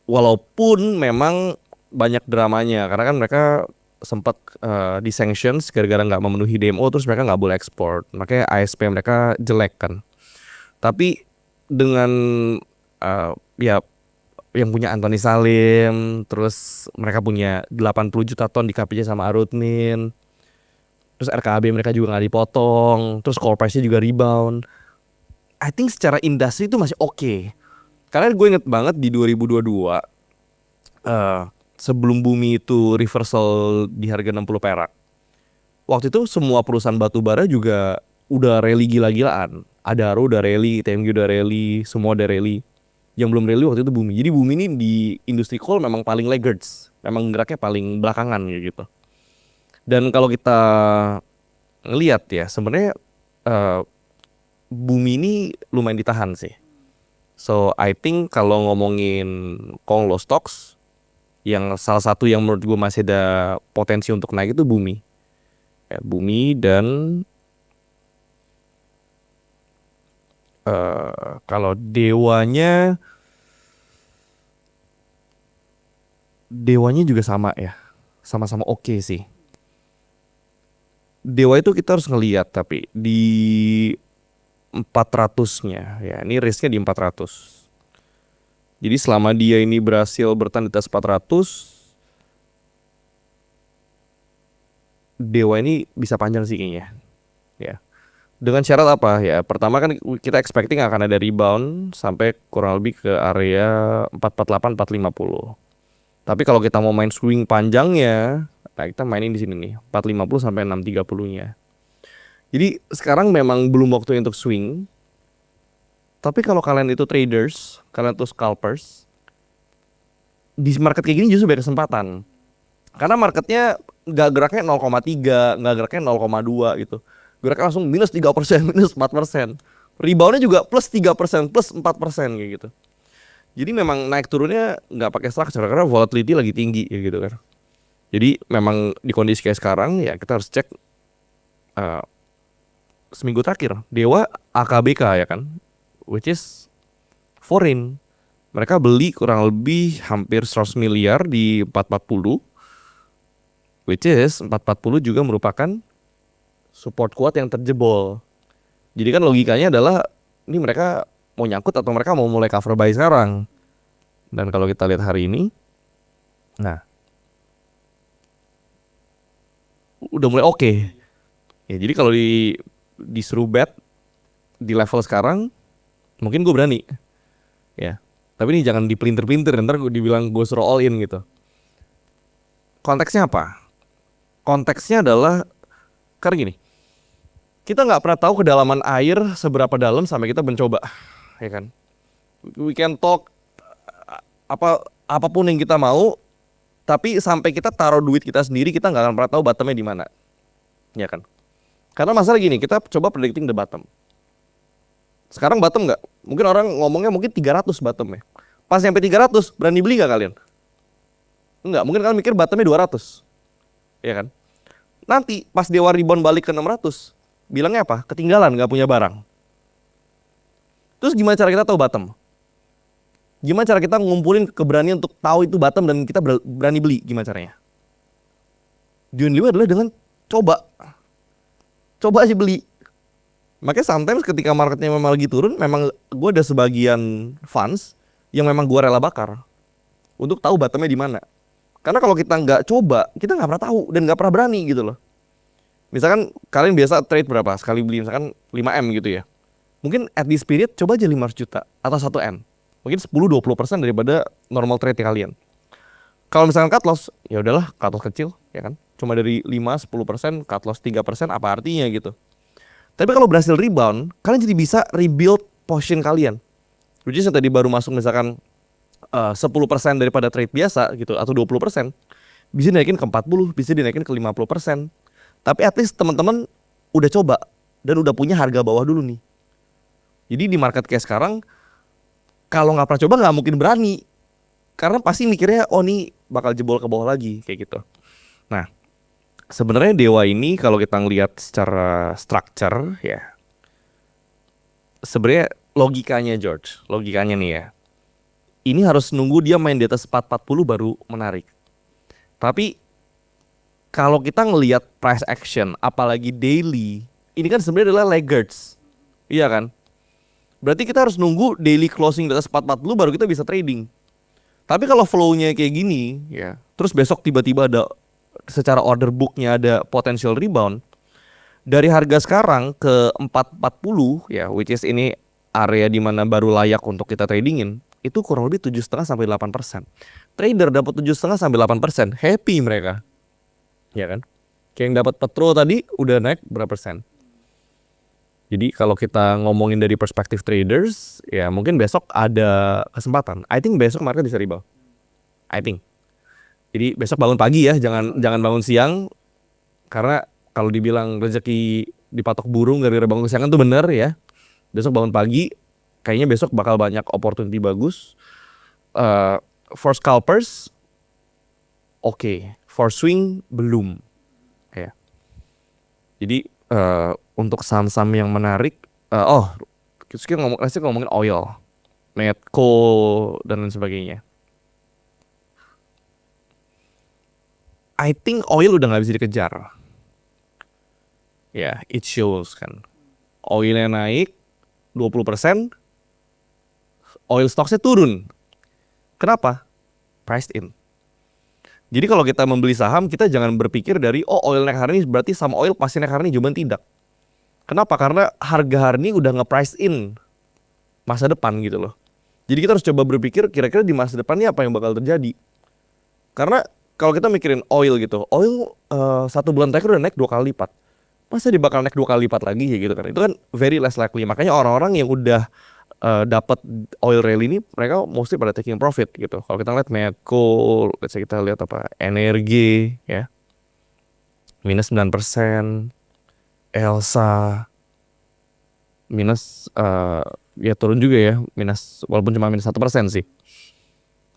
B: walaupun memang banyak dramanya karena kan mereka sempat di sanctions gara-gara nggak memenuhi demo, terus mereka nggak boleh ekspor, makanya ASP mereka jelek kan. Tapi dengan ya yang punya Anthony Salim, terus mereka punya 80 juta ton di KPJ sama Arutmin, terus RKAB mereka juga nggak dipotong, terus core price-nya juga rebound. I think secara industri itu masih oke. Karena gue inget banget di 2022 sebelum Bumi itu reversal di harga 60 perak. Waktu itu semua perusahaan batu bara juga udah rally gila-gilaan. Adaro udah rally, TMG udah rally, semua udah rally. Yang belum rally waktu itu Bumi. Jadi Bumi ini di industri coal memang paling laggards, memang geraknya paling belakangan gitu. Dan kalau kita ngelihat ya sebenarnya Bumi ini lumayan ditahan sih. So I think kalau ngomongin Konglo stocks, yang salah satu yang menurut gue masih ada potensi untuk naik itu Bumi. Ya, Bumi dan kalau Dewanya juga sama ya, sama-sama oke sih. Dewa itu kita harus ngelihat tapi di 400-nya ya, ini risknya di 400. Jadi selama dia ini berhasil bertahan di atas 400, Dewa ini bisa panjang sih kayaknya. Ya. Dengan syarat apa ya? Pertama kan kita expecting akan ada rebound sampai kurang lebih ke area 448 450. Tapi kalau kita mau main swing panjangnya, nah kita mainin di sini nih, 450 sampai 630-nya. Jadi sekarang memang belum waktu untuk swing. Tapi kalau kalian itu traders, kalian itu scalpers, di market kayak gini justru banyak kesempatan. Karena marketnya nggak geraknya 0,3, nggak geraknya 0,2 gitu. Geraknya langsung minus 3%, minus 4%. Reboundnya juga plus 3%, plus 4% kayak gitu. Jadi memang naik turunnya nggak pakai structure karena volatility lagi tinggi ya gitu kan. Jadi memang di kondisi kayak sekarang ya kita harus cek seminggu terakhir Dewa AKBK ya kan, which is foreign. Mereka beli kurang lebih hampir 100 miliar di 440, which is 440 juga merupakan support kuat yang terjebol. Jadi kan logikanya adalah ini mereka mau nyangkut atau mereka mau mulai cover buy sekarang. Dan kalau kita lihat hari ini, nah udah mulai oke. Ya, jadi kalau disuruh bet di level sekarang, mungkin gue berani. Ya. Tapi ini jangan dipelintir-pelintir, ntar gue dibilang gue suruh all in gitu. Konteksnya apa? Konteksnya adalah karena gini, kita nggak pernah tahu kedalaman air seberapa dalam sampai kita mencoba, ya kan? We can talk apapun yang kita mau, tapi sampai kita taruh duit kita sendiri, kita nggak akan pernah tahu bottomnya di mana, ya kan? Karena masalah gini, kita coba predicting the bottom. Sekarang bottom nggak? Mungkin orang ngomongnya mungkin 300 bottomnya. Pas sampai 300 berani beli nggak kalian? Enggak, mungkin kalian mikir bottomnya 200, ya kan? Nanti pas Dewa rebound balik ke 600, bilangnya apa? Ketinggalan, nggak punya barang. Terus gimana cara kita tahu bottom? Gimana cara kita ngumpulin keberanian untuk tahu itu bottom dan kita berani beli? Gimana caranya? The only way adalah dengan coba aja beli. Makanya sometimes ketika marketnya memang lagi turun, memang gue ada sebagian funds yang memang gue rela bakar untuk tahu bottomnya di mana. Karena kalau kita nggak coba, kita nggak pernah tahu dan nggak pernah berani gitu loh. Misalkan kalian biasa trade berapa sekali beli, misalkan 5M gitu ya. Mungkin at this period coba aja 500 juta atau 1M. Mungkin 10-20% daripada normal trade kalian. Kalau misalkan cut loss, ya udahlah cut loss kecil ya kan. Cuma dari 5-10%, cut loss 3%, apa artinya gitu. Tapi kalau berhasil rebound, kalian jadi bisa rebuild position kalian. Which is yang tadi baru masuk misalkan 10% daripada trade biasa gitu atau 20%, bisa dinaikin ke 40, bisa dinaikin ke 50%. Tapi at least teman-teman udah coba dan udah punya harga bawah dulu nih. Jadi di market kayak sekarang kalau nggak pernah coba nggak mungkin berani, karena pasti mikirnya oh nih bakal jebol ke bawah lagi kayak gitu. Nah, sebenarnya Dewa ini kalau kita ngelihat secara structure ya, sebenarnya logikanya George, logikanya nih ya, ini harus nunggu dia main di atas 440 baru menarik. Tapi kalau kita ngelihat price action, apalagi daily, ini kan sebenarnya adalah laggards, iya kan? Berarti kita harus nunggu daily closing di atas 440 baru kita bisa trading. Tapi kalau flow-nya kayak gini, ya, terus besok tiba-tiba ada secara order book-nya ada potential rebound dari harga sekarang ke 440 ya, which is ini area di mana baru layak untuk kita tradingin, itu kurang lebih 7,5 sampai 8%. Trader dapat 7,5 sampai 8%, happy mereka. Ya kan? Kayak yang dapat Petro tadi udah naik berapa persen. Jadi kalau kita ngomongin dari perspektif traders, ya mungkin besok ada kesempatan. I think besok market bisa rebound. I think. Jadi besok bangun pagi ya, jangan bangun siang, karena kalau dibilang rezeki dipatok burung gara-gara bangun kesiangan tuh bener ya. Besok bangun pagi, kayaknya besok bakal banyak opportunity bagus. For scalpers, oke. For swing belum. Ya. Jadi untuk saham-saham yang menarik, kita ngomongin oil, Medco dan lain sebagainya. I think oil udah nggak bisa dikejar. Ya, it shows kan. Oilnya naik 20%, oil stocks-nya turun. Kenapa? Priced in. Jadi kalau kita membeli saham, kita jangan berpikir dari oil naik hari ini berarti saham oil pasti naik hari ini, jawaban tidak. Kenapa? Karena harga hari ini udah nge-price in masa depan gitu loh. Jadi kita harus coba berpikir kira-kira di masa depan ini apa yang bakal terjadi. Karena kalau kita mikirin oil gitu, oil 1 bulan terakhir udah naik 2 kali lipat. Masa dia bakal naik 2 kali lipat lagi ya gitu kan? Itu kan very less likely. Makanya orang-orang yang udah dapat oil rally ini, mereka mostly pada taking profit gitu. Kalau kita lihat Medco, kita lihat apa, energi ya, minus 9%, Elsa minus ya turun juga ya, minus walaupun cuma minus 1% sih.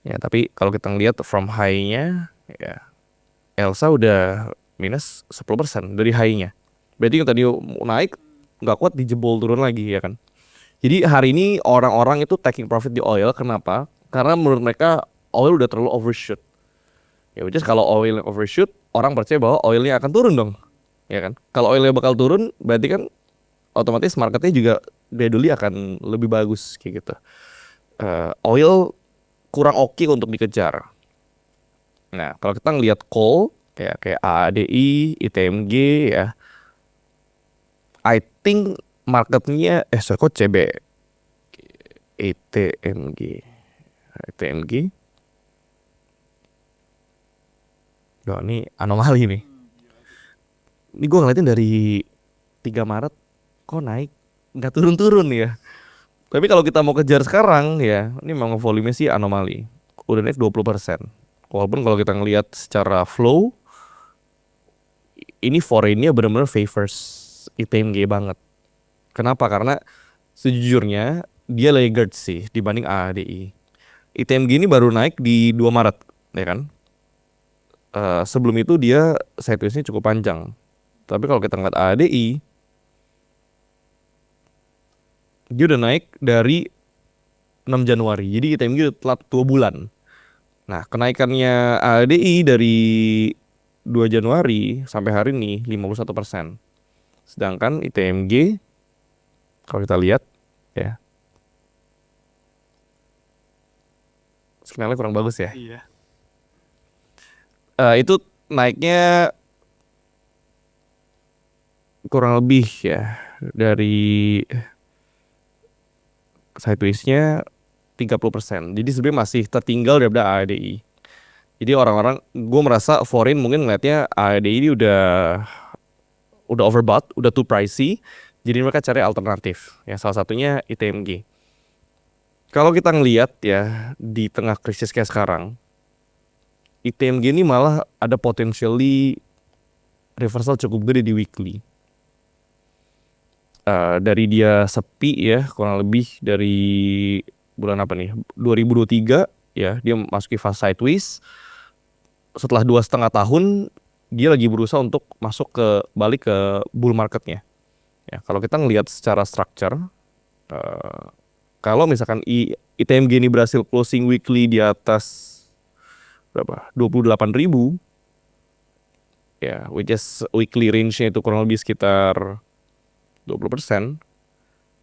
B: Ya tapi kalau kita ngelihat from high-nya ya, Elsa udah minus 10% dari high-nya. Berarti yang tadi naik nggak kuat dijebol turun lagi ya kan. Jadi hari ini orang-orang itu taking profit di oil. Kenapa? Karena menurut mereka oil udah terlalu overshoot. Ya which is kalau oil overshoot, orang percaya bahwa oilnya akan turun dong. Ya kan? Kalau oilnya bakal turun, berarti kan otomatis marketnya juga gradually akan lebih bagus kayak gitu. Oil kurang oke untuk dikejar. Nah, kalau kita ngelihat coal kayak AADI, ITMG ya, I think marketnya kok CB ITMG Loh, ini anomali nih. Ini gue ngeliatin dari 3 Maret kok naik nggak turun-turun ya. Tapi kalau kita mau kejar sekarang ya, ini memang volume sih anomali. Udah naik 20%. Walaupun kalau kita ngelihat secara flow, ini foreign-nya benar-benar favors ITMG banget. Kenapa? Karena sejujurnya dia laggard sih dibanding ADI. ITMG ini baru naik di 2 Maret, ya kan? Sebelum itu dia sideways-nya cukup panjang. Tapi kalau kita ngeliat ADI, dia udah naik dari 6 Januari. Jadi ITMG udah telat 2 bulan. Nah, kenaikannya ADI dari 2 Januari sampai hari ini 51%. Sedangkan ITMG kalau kita lihat ya, sinyalnya kurang bagus ya.
A: Iya.
B: Itu naiknya kurang lebih ya dari sideways-nya 30%. Jadi sebenarnya masih tertinggal daripada ADI. Jadi orang-orang, gue merasa foreign mungkin ngeliatnya ADI ini udah overbought, udah too pricey. Jadi mereka cari alternatif. Ya salah satunya ITMG. Kalau kita ngelihat ya di tengah krisis kayak sekarang, ITMG ini malah ada potentially reversal cukup gede di weekly. Dari dia sepi ya kurang lebih dari bulan apa nih? 2023 ya, dia masuki fase sideways. Setelah 2,5 tahun dia lagi berusaha untuk masuk ke balik ke bull marketnya. Ya, kalau kita ngelihat secara structure, eh, kalau misalkan ITMG ini berhasil closing weekly di atas berapa? 28.000 ya, which is weekly range-nya itu kurang lebih sekitar 20%.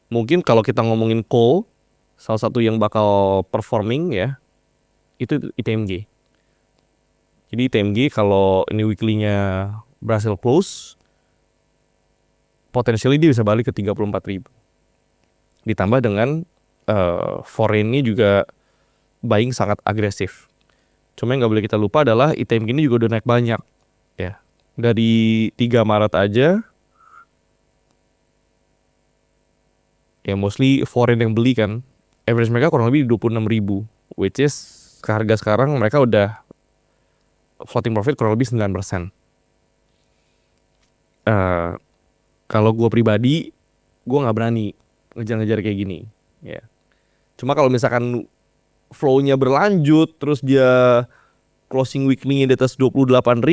B: Mungkin kalau kita ngomongin coal, salah satu yang bakal performing ya, itu ITMG. Jadi ITMG kalau ini weekly-nya berhasil close, potentially dia bisa balik ke 34.000. Ditambah dengan foreign-nya juga buying sangat agresif. Cuma yang nggak boleh kita lupa adalah ITMG ini juga udah naik banyak ya. Dari 3 Maret aja ya mostly foreign yang beli kan. Average mereka kurang lebih 26.000, which is ke harga sekarang mereka udah floating profit kurang lebih 9%. Kalau gue pribadi, gue nggak berani ngejar-ngejar kayak gini ya. Cuma kalau misalkan flow-nya berlanjut terus dia closing weekly-nya di atas 28.000,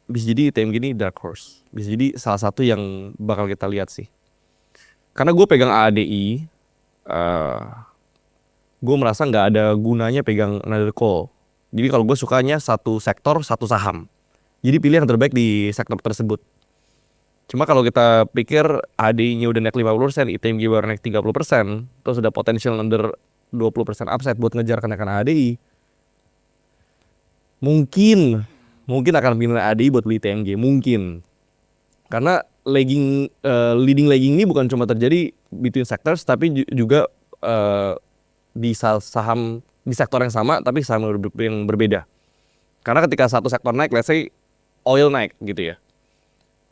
B: bisa jadi ITMG ini dark horse. Bisa jadi salah satu yang bakal kita lihat sih. Karena gue pegang AADI, gue merasa nggak ada gunanya pegang another call. Jadi kalau gue sukanya satu sektor, satu saham. Jadi pilih yang terbaik di sektor tersebut. Cuma kalau kita pikir ADI-nya udah naik 50%, ITMG baru naik 30%, terus udah potential under 20% upside buat ngejar kenaikan ADI, mungkin akan pilih ADI buat beli ITMG, mungkin. Karena leading lagging ini bukan cuma terjadi between sectors, tapi juga di saham di sektor yang sama tapi saham yang berbeda. Karena ketika satu sektor naik, let's say oil naik gitu ya.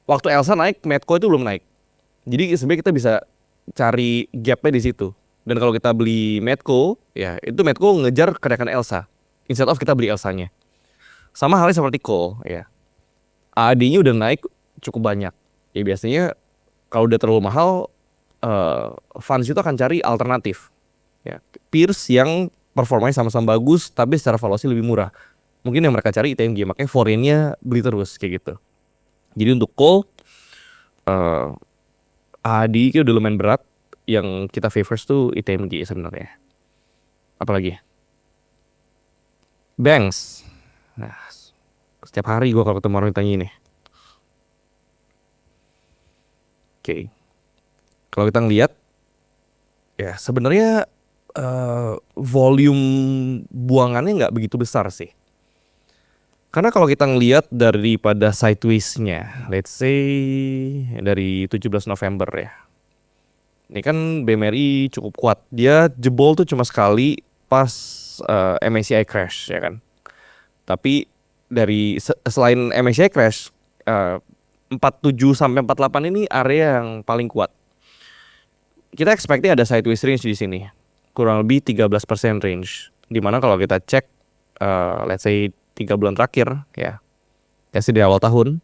B: Waktu Elsa naik, Medco itu belum naik. Jadi sebenarnya kita bisa cari gapnya di situ. Dan kalau kita beli Medco, ya itu Medco ngejar kenaikan Elsa instead of kita beli Elsanya. Sama halnya seperti coal ya. AAD-nya udah naik cukup banyak. Ya biasanya kalau udah terlalu mahal, funds itu akan cari alternatif. Ya, peers yang performanya sama-sama bagus tapi secara valuasi lebih murah. Mungkin yang mereka cari ITMG, makanya foreign-nya beli terus kayak gitu. Jadi untuk coal, ADI udah lumayan berat. Yang kita favors tuh ITMG sebenarnya. Apalagi banks. Nah, setiap hari gue kalau ketemu orang ditanya ini. Oke. Kalau kita ngeliat, ya sebenarnya volume buangannya nggak begitu besar sih. Karena kalau kita ngelihat daripada sideways-nya, let's say dari 17 November ya. Ini kan BMRI cukup kuat. Dia jebol tuh cuma sekali pas MSCI crash ya kan. Tapi dari selain MSCI crash, 47 sampai 48 ini area yang paling kuat. Kita expectnya ada sideways range di sini. Kurang lebih 13% range. Dimana kalau kita cek let's say 3 bulan terakhir ya, sih di awal tahun,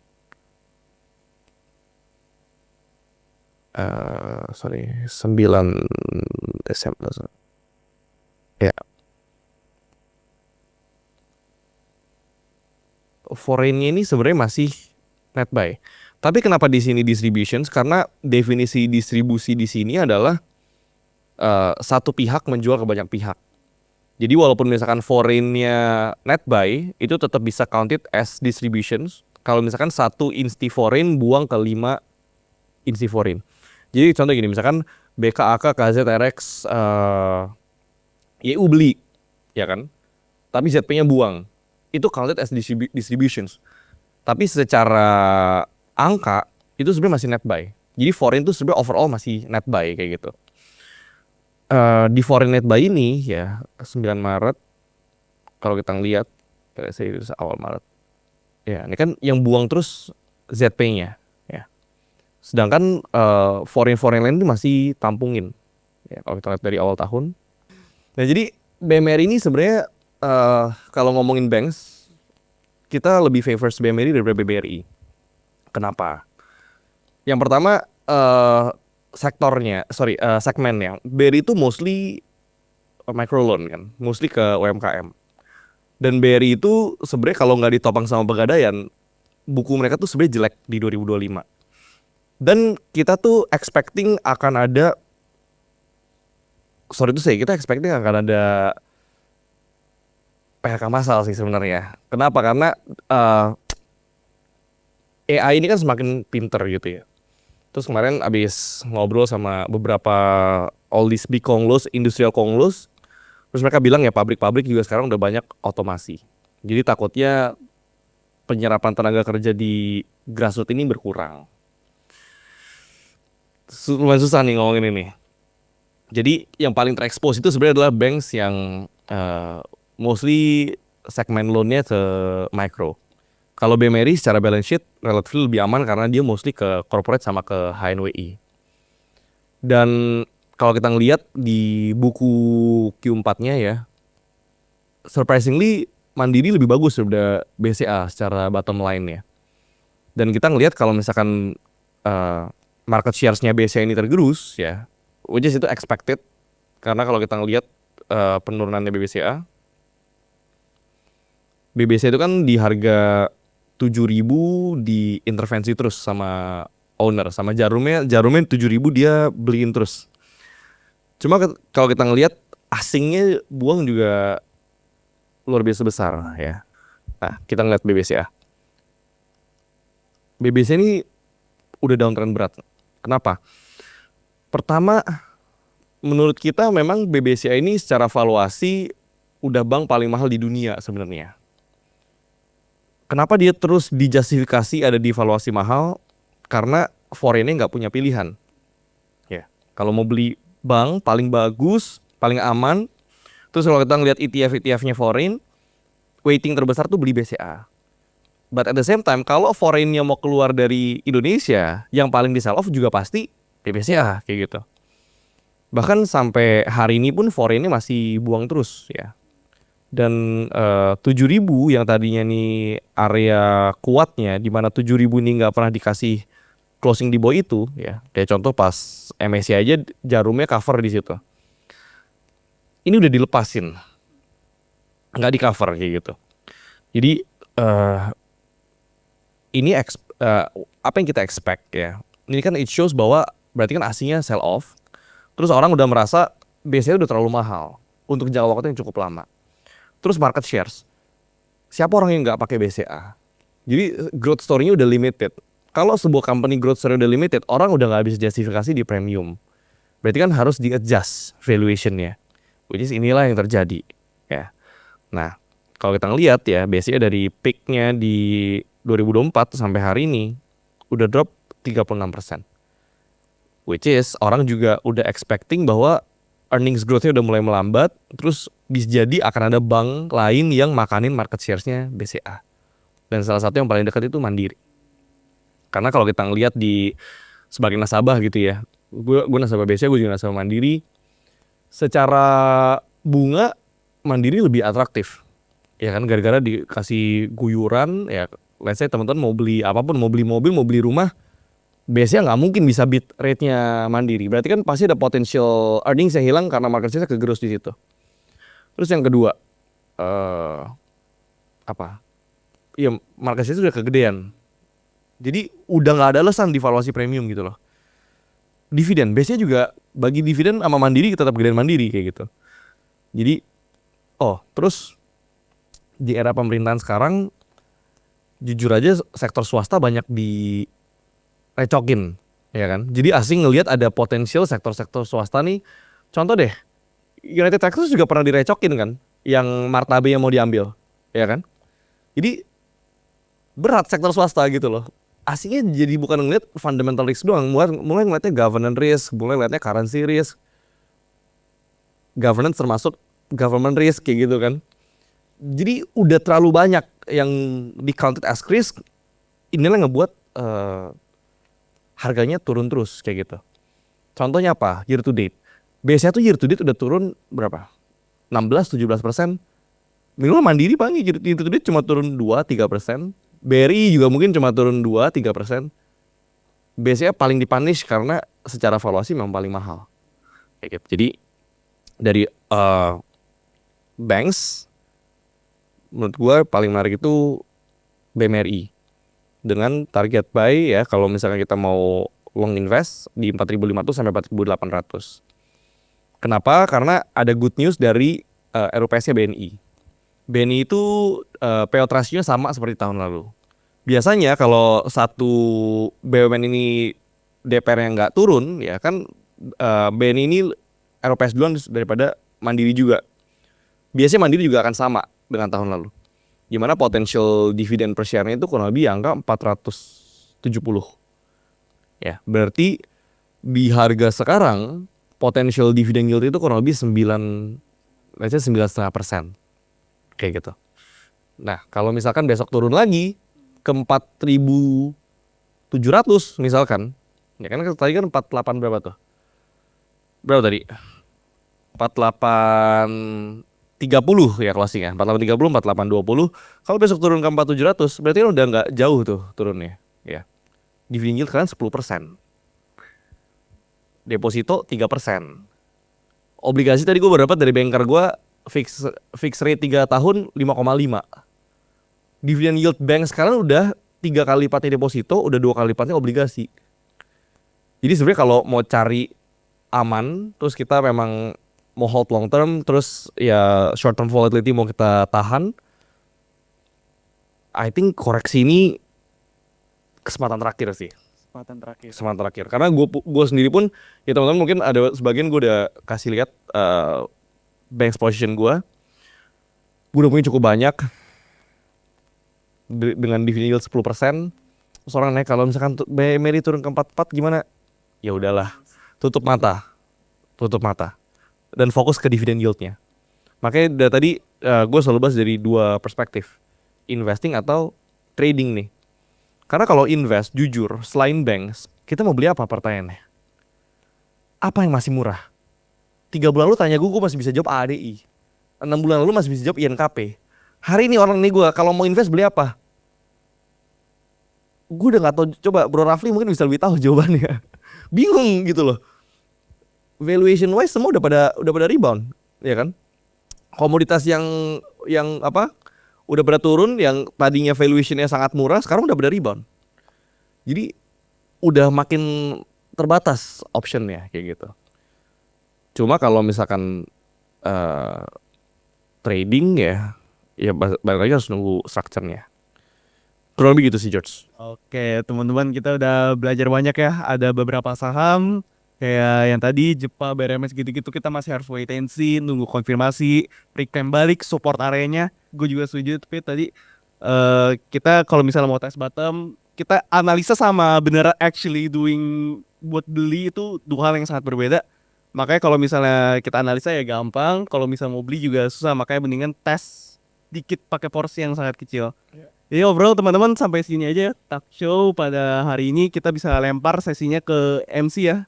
B: 9 Desember ya, foreign-nya ini sebenarnya masih net buy. Tapi kenapa di sini distributions? Karena definisi distribusi di sini adalah satu pihak menjual ke banyak pihak. Jadi walaupun misalkan foreign-nya net buy, itu tetap bisa counted as distributions. Kalau misalkan satu insti foreign buang ke 5 insti foreign. Jadi contoh gini, misalkan BKAK, KZRX, YU beli, ya kan? Tapi ZP-nya buang. Itu counted as distributions. Tapi secara angka, itu sebenarnya masih net buy. Jadi foreign itu sebenarnya overall masih net buy kayak gitu. Di foreign net buy ini ya 9 Maret kalau kita ngeliat, saya awal Maret ya, ini kan yang buang terus ZP-nya ya. Sedangkan foreign lain ini masih tampungin ya kalau kita lihat dari awal tahun. Nah jadi BMRI ini sebenarnya kalau ngomongin banks, kita lebih favors BMRI daripada BBRI. Kenapa? Yang pertama, segmennya. BRI itu mostly micro loan kan, mostly ke UMKM. Dan BRI itu sebenarnya kalau nggak ditopang sama Pegadaian, buku mereka tuh sebenarnya jelek di 2025. Dan kita tuh expecting akan ada kita expecting akan ada PHK massal sih sebenarnya. Kenapa? Karena AI ini kan semakin pinter gitu ya. Terus kemarin abis ngobrol sama beberapa all these big conglos, industrial conglos, terus mereka bilang ya pabrik-pabrik juga sekarang udah banyak otomasi. Jadi takutnya penyerapan tenaga kerja di grassroots ini berkurang. Lumayan susah nih ngomongin ini. Jadi yang paling terekspos itu sebenarnya adalah banks yang mostly segmen loan-nya ke micro. Kalau BMRI secara balance sheet relatif lebih aman karena dia mostly ke corporate sama ke HNWI. Dan kalau kita ngelihat di buku Q4-nya ya, surprisingly Mandiri lebih bagus daripada BCA secara bottom line ya. Dan kita ngelihat kalau misalkan market shares-nya BCA ini tergerus ya, which is itu expected karena kalau kita ngelihat penurunannya BBC itu kan di harga 7.000 diintervensi terus sama owner, sama Jarumnya 7.000 dia beliin terus. Cuma kalau kita ngelihat asingnya buang juga luar biasa besar ya. Nah, kita ngeliat BBCA. BBC ini udah downtrend berat. Kenapa? Pertama, menurut kita memang BBCA ini secara valuasi udah bank paling mahal di dunia sebenarnya. Kenapa dia terus dijustifikasi ada di valuasi mahal? Karena foreignnya nggak punya pilihan. Ya, kalau mau beli bank paling bagus, paling aman. Terus kalau kita ngeliat ETF-nya foreign, weighting terbesar tuh beli BCA. But at the same time, kalau foreignnya mau keluar dari Indonesia, yang paling di sell off juga pasti BCA kayak gitu. Bahkan sampai hari ini pun foreignnya masih buang terus ya. Dan 7.000 yang tadinya nih area kuatnya, di mana 7.000 ini nggak pernah dikasih closing di bawah itu ya. Kayak contoh pas MSCI aja Jarumnya cover di situ. Ini udah dilepasin, nggak di cover kayak gitu. Jadi ini apa yang kita expect ya. Ini kan it shows bahwa berarti kan asingnya sell off. Terus orang udah merasa BCA udah terlalu mahal untuk jangka waktu yang cukup lama. Terus market shares. Siapa orang yang nggak pakai BCA? Jadi growth story-nya udah limited. Kalau sebuah company growth story udah limited, orang udah nggak bisa justifikasi di premium. Berarti kan harus di-adjust valuation-nya. Which is inilah yang terjadi. Ya. Nah, kalau kita ngelihat ya, BCA dari peak-nya di 2024 sampai hari ini udah drop 36%. Which is orang juga udah expecting bahwa earnings growth-nya udah mulai melambat, terus bisa jadi akan ada bank lain yang makanin market shares-nya BCA. Dan salah satu yang paling dekat itu Mandiri. Karena kalau kita ngelihat di sebagai nasabah gitu ya, gue nasabah BCA, gue juga nasabah Mandiri. Secara bunga Mandiri lebih atraktif, ya kan, gara-gara dikasih guyuran ya. Let's say teman-teman mau beli apapun, mau beli mobil, mau beli rumah, biasanya nggak mungkin bisa beat rate-nya Mandiri. Berarti kan pasti ada potential earnings yang hilang karena market share kegerus di situ. Terus yang kedua, Iya, market share sudah kegedean. Jadi udah nggak ada alasan di valuasi premium gitu loh. Dividen, biasanya juga bagi dividen sama Mandiri tetap gedean Mandiri kayak gitu. Jadi, terus di era pemerintahan sekarang, jujur aja sektor swasta banyak direcokin, ya kan. Jadi asing ngelihat ada potensial sektor-sektor swasta nih. Contoh deh, United Texas juga pernah direcokin kan, yang martabe yang mau diambil, ya kan. Jadi berat sektor swasta gitu loh. Asingnya jadi bukan ngeliat fundamental risk doang, mulai ngeliatnya governance risk, mulai ngeliatnya currency risk, governance termasuk government risk kayak gitu kan. Jadi udah terlalu banyak yang di counted as risk. Inilah yang ngebuat harganya turun terus kayak gitu. Contohnya apa? Year to date. Biasanya tuh year to date udah turun berapa? 16-17%. Minimal Mandiri paling year to date cuma turun 2-3%. BRI juga mungkin cuma turun 2-3%. Biasanya paling dipunish karena secara valuasi memang paling mahal. Kayak gitu. Jadi dari banks menurut gue paling menarik itu BMRI dengan target buy ya kalau misalkan kita mau long invest di 4.500 sampai 4.800. Kenapa? Karena ada good news dari RUPS-nya BNI. BNI itu payout ratio sama seperti tahun lalu. Biasanya kalau satu BUMN ini DPR-nya nggak turun ya kan BNI ini RUPS duluan daripada Mandiri juga. Biasanya Mandiri juga akan sama dengan tahun lalu. Gimana potential dividen per share-nya itu kurang lebih angka 470. Ya, berarti di harga sekarang potential dividen yield itu kurang lebih 9,5%. Kayak gitu. Nah, kalau misalkan besok turun lagi ke 4.700 misalkan. Ya kan tadi kan 48 berapa tuh? Berapa tadi? 4830 ya closing ya. 4830, 4820. Kalau besok turun ke 4700 berarti kan udah nggak jauh tuh turunnya, ya. Dividend yield kalian 10%. Deposito 3%. Obligasi tadi gue berdapat dari banker gue fix rate 3 tahun 5,5. Dividend yield bank sekarang udah 3 kali lipatnya deposito, udah 2 kali lipatnya obligasi. Jadi sebenarnya kalau mau cari aman, terus kita memang mau hold long term, terus ya short term volatility mau kita tahan, I think koreksi ini kesempatan terakhir sih. Kesempatan terakhir. Karena gue sendiri pun, ya teman-teman mungkin ada sebagian gue udah kasih lihat bank position gue. Gue udah punya cukup banyak dengan dividend yield 10%. Terus orang naik kalau misalkan BMRI turun ke 44 gimana? Ya udahlah, tutup mata dan fokus ke dividen yieldnya. Makanya dari tadi gue selalu bahas dari dua perspektif, investing atau trading nih. Karena kalau invest jujur selain banks, kita mau beli apa pertanyaannya? Apa yang masih murah? 3 bulan lalu tanya gue masih bisa jawab ADI. 6 bulan lalu masih bisa jawab INKP. Hari ini orang nih gue kalau mau invest beli apa? Gue udah nggak tahu. Coba Bro Rafli mungkin bisa lebih tahu jawabannya. Bingung gitu loh. Valuation wise semua udah pada rebound, ya kan? Komoditas yang apa? Udah pada turun, yang tadinya valuationnya sangat murah, sekarang udah pada rebound. Jadi udah makin terbatas optionnya kayak gitu. Cuma kalau misalkan trading ya balik lagi harus nunggu structure-nya. Kurang lebih gitu sih George.
A: Oke, teman-teman kita udah belajar banyak ya. Ada beberapa saham kayak yang tadi Jepa, BRMS gitu-gitu kita masih harus wait and see, nunggu konfirmasi, reclaim balik support areanya. Gue juga setuju tapi tadi kita kalau misalnya mau test bottom, kita analisa sama beneran actually doing buat beli itu dua hal yang sangat berbeda. Makanya kalau misalnya kita analisa ya gampang, kalau misalnya mau beli juga susah, makanya mendingan tes dikit pakai porsi yang sangat kecil. Jadi overall teman-teman sampai sini aja ya talk show pada hari ini, kita bisa lempar sesinya ke MC ya.